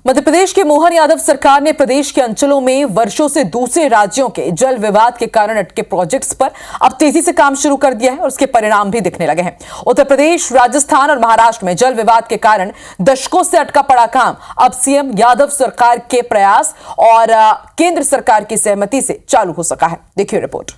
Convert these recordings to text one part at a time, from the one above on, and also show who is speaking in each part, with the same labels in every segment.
Speaker 1: मध्य प्रदेश के मोहन यादव सरकार ने प्रदेश के अंचलों में वर्षों से दूसरे राज्यों के जल विवाद के कारण अटके प्रोजेक्ट्स पर अब तेजी से काम शुरू कर दिया है और उसके परिणाम भी दिखने लगे हैं। उत्तर प्रदेश, राजस्थान और महाराष्ट्र में जल विवाद के कारण दशकों से अटका पड़ा काम अब सीएम यादव सरकार के प्रयास और केंद्र सरकार की सहमति से चालू हो सका है। देखिए रिपोर्ट।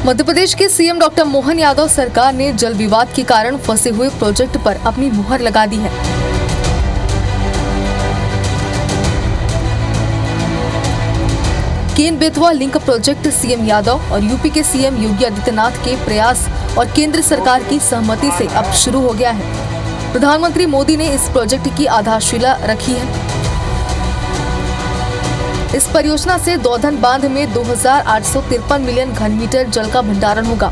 Speaker 1: मध्य प्रदेश के सीएम डॉक्टर मोहन यादव सरकार ने जल विवाद के कारण फंसे हुए प्रोजेक्ट पर अपनी मुहर लगा दी है। Ken Betwa link project CM Yadav और यूपी के सीएम योगी आदित्यनाथ के प्रयास और केंद्र सरकार की सहमति से अब शुरू हो गया है। प्रधानमंत्री मोदी ने इस प्रोजेक्ट की आधारशिला रखी है। इस परियोजना से दौधन बांध में 2853 मिलियन घन मीटर जल का भंडारण होगा।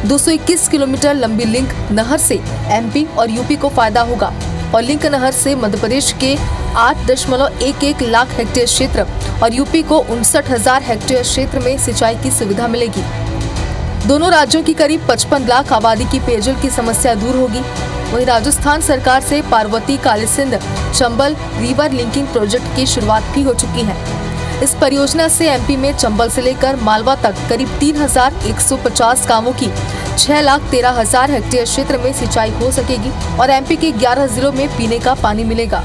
Speaker 1: 221 किलोमीटर लंबी लिंक नहर से एमपी और यूपी को फायदा होगा और लिंक नहर से मध्य प्रदेश के 8.11 लाख हेक्टेयर क्षेत्र और यूपी को 59,000 हेक्टेयर क्षेत्र में सिंचाई की सुविधा मिलेगी। दोनों राज्यों की करीब 55 लाख आबादी की पेयजल की समस्या दूर होगी। वहीं राजस्थान सरकार से Parvati Kalisindh Chambal river linking project की शुरुआत भी हो चुकी है। इस परियोजना से एमपी में चंबल से लेकर मालवा तक करीब 3,150 गांवों की 6,13,000 हेक्टेयर क्षेत्र में सिंचाई हो सकेगी और एमपी के 11 जिलों में पीने का पानी मिलेगा।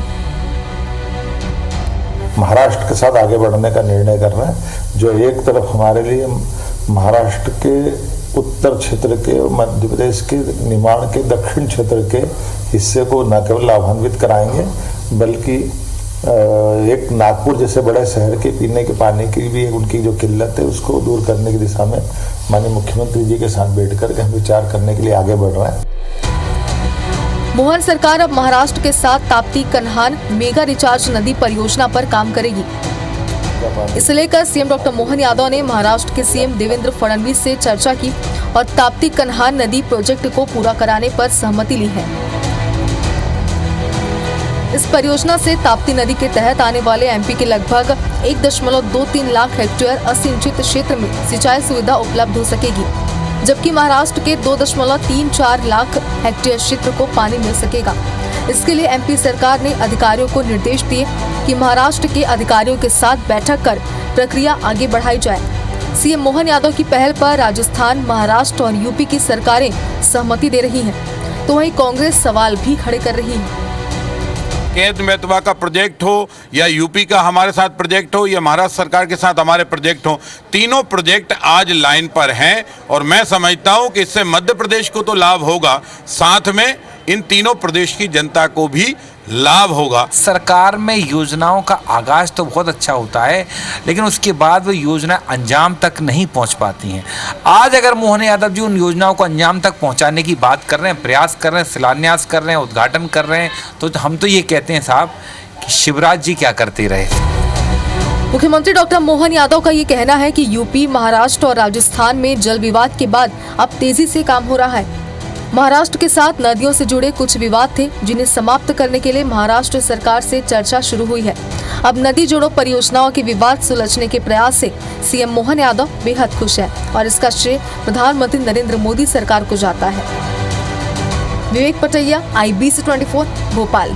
Speaker 2: महाराष्ट्र के साथ आगे बढ़ने का निर्णय कर रहे हैं, जो एक तरफ हमारे लिए महाराष्ट्र के उत्तर क्षेत्र के, मध्य प्रदेश के निमाड़ के दक्षिण क्षेत्र के हिस्से को न केवल लाभान्वित कराएंगे बल्कि एक नागपुर जैसे बड़े शहर के पीने के पानी की भी उनकी जो किल्लत है उसको दूर करने की दिशा में माननीय मुख्यमंत्री जी के साथ बैठकर के हम विचार करने के लिए आगे बढ़ रहे हैं।
Speaker 1: मोहन सरकार अब महाराष्ट्र के साथ ताप्ती कन्हान मेगा रिचार्ज नदी परियोजना पर काम करेगी। इसे लेकर सीएम डॉक्टर मोहन यादव ने महाराष्ट्र के सीएम देवेंद्र फडणवीस से चर्चा की और ताप्ती कन्हान नदी प्रोजेक्ट को पूरा कराने पर सहमति ली है। इस परियोजना से ताप्ती नदी के तहत आने वाले एमपी के लगभग 1.23 लाख हेक्टेयर असिंचित क्षेत्र में सिंचाई सुविधा उपलब्ध हो सकेगी, जबकि महाराष्ट्र के 2.34 लाख हेक्टेयर क्षेत्र को पानी मिल सकेगा। इसके लिए एमपी सरकार ने अधिकारियों को निर्देश दिए कि महाराष्ट्र के अधिकारियों के साथ बैठक कर प्रक्रिया आगे बढ़ाई जाए। सीएम मोहन यादव की पहल पर राजस्थान, महाराष्ट्र और यूपी की सरकारें सहमति दे रही हैं, तो वहीं कांग्रेस सवाल भी खड़े कर रही है।
Speaker 3: केन बेतवा का प्रोजेक्ट हो या यूपी का हमारे साथ प्रोजेक्ट हो या महाराष्ट्र सरकार के साथ हमारे प्रोजेक्ट हो, तीनों प्रोजेक्ट आज लाइन पर हैं और मैं समझता हूं कि इससे मध्य प्रदेश को तो लाभ होगा, साथ में इन तीनों प्रदेश की जनता को भी लाभ होगा।
Speaker 4: सरकार में योजनाओं का आगाज तो बहुत अच्छा होता है, लेकिन उसके बाद वो योजना अंजाम तक नहीं पहुंच पाती हैं। आज अगर मोहन यादव जी उन योजनाओं को अंजाम तक पहुंचाने की बात कर रहे हैं, प्रयास कर रहे हैं, शिलान्यास कर रहे हैं, उद्घाटन कर रहे हैं, तो हम तो ये कहते हैं साहब कि शिवराज जी क्या करते रहे।
Speaker 1: मुख्यमंत्री डॉक्टर मोहन यादव का ये कहना है कि यूपी, महाराष्ट्र और राजस्थान में जल विवाद के बाद अब तेजी से काम हो रहा है। महाराष्ट्र के साथ नदियों से जुड़े कुछ विवाद थे, जिन्हें समाप्त करने के लिए महाराष्ट्र सरकार से चर्चा शुरू हुई है। अब नदी जोड़ो परियोजनाओं के विवाद सुलझने के प्रयास से सीएम मोहन यादव बेहद खुश है और इसका श्रेय प्रधानमंत्री नरेंद्र मोदी सरकार को जाता है। विवेक पटैया, IBC 24, भोपाल।